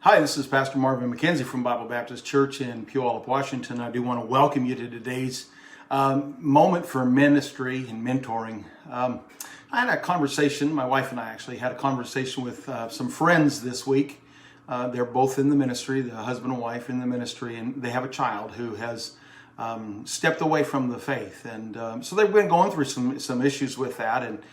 Hi, this is Pastor Marvin McKenzie from Bible Baptist Church in Puyallup, Washington. I do want to welcome you to today's moment for ministry and mentoring. I had a conversation, my wife and I actually had a conversation with some friends this week. They're both in the ministry, the husband and wife in the ministry, and they have a child who has stepped away from the faith. And so they've been going through some issues with that, and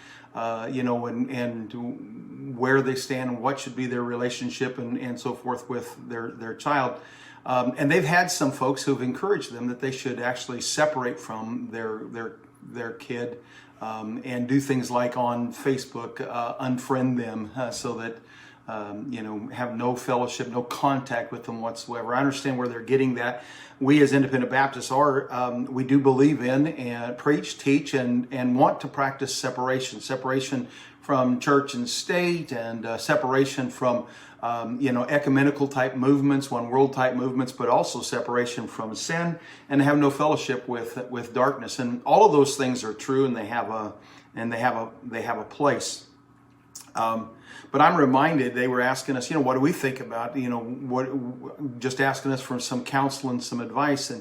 where they stand and what should be their relationship and so forth with their child. And they've had some folks who've encouraged them that they should actually separate from their kid and do things like on Facebook, unfriend them so that have no fellowship, no contact with them whatsoever. I understand where they're getting that. We as independent Baptists we do believe in and preach, teach, and want to practice separation from church and state, and separation from ecumenical type movements, one world type movements, but also separation from sin and have no fellowship with darkness. And all of those things are true, and they have a place. But I'm reminded, they were asking us, what do we think about, just asking us for some counsel and some advice.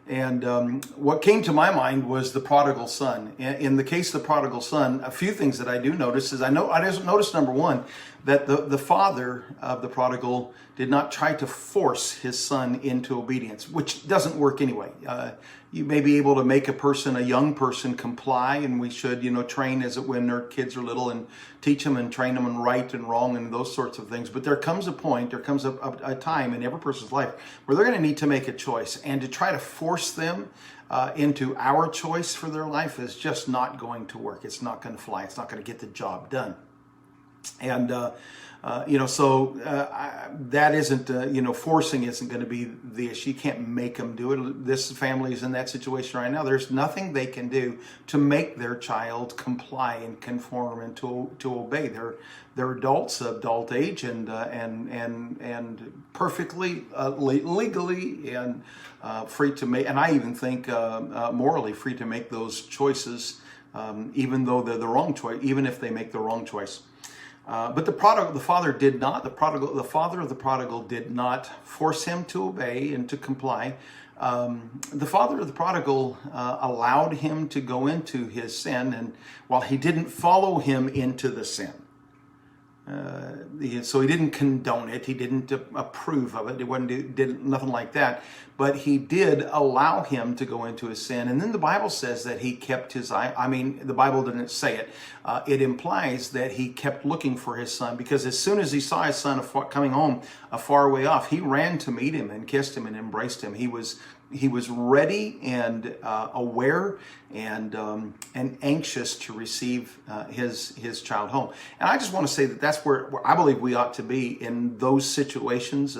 And what came to my mind was the prodigal son. In the case of the prodigal son, a few things that I do notice is I just noticed, number one, that the father of the prodigal did not try to force his son into obedience, which doesn't work anyway. You may be able to make a young person comply, and we should, train when their kids are little and teach them and train them in right and wrong and those sorts of things. But there comes a time in every person's life where they're going to need to make a choice, and to try to force them into our choice for their life is just not going to work. It's not going to fly. It's not going to get the job done. And that isn't, forcing isn't going to be the issue. You can't make them do it. This family is in that situation right now. There's nothing they can do to make their child comply and conform and to obey. They're adults, adult age, and perfectly legally and free to make, and I even think morally free to make those choices, even though they're the wrong choice, even if they make the wrong choice. But the father did not. The father of the prodigal did not force him to obey and to comply. The father of the prodigal allowed him to go into his sin, and while he didn't follow him into the sin, so he didn't condone it. He didn't approve of it. He did nothing like that. But he did allow him to go into his sin. And then the Bible says that he kept his eye. I mean, the Bible didn't say it. It implies that he kept looking for his son, because as soon as he saw his son coming home a far way off, he ran to meet him and kissed him and embraced him. He was ready and aware and anxious to receive his child home. And I just want to say that that's where I believe we ought to be in those situations.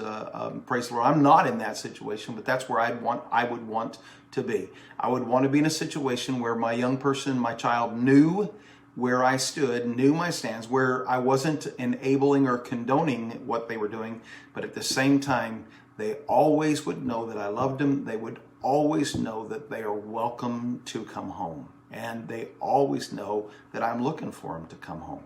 Praise the Lord. I'm not in that situation, but that's where I would want to be. I would want to be in a situation where my young person, my child, knew where I stood, knew my stance, where I wasn't enabling or condoning what they were doing, but at the same time, they always would know that I loved them. They would always know that they are welcome to come home. And they always know that I'm looking for them to come home.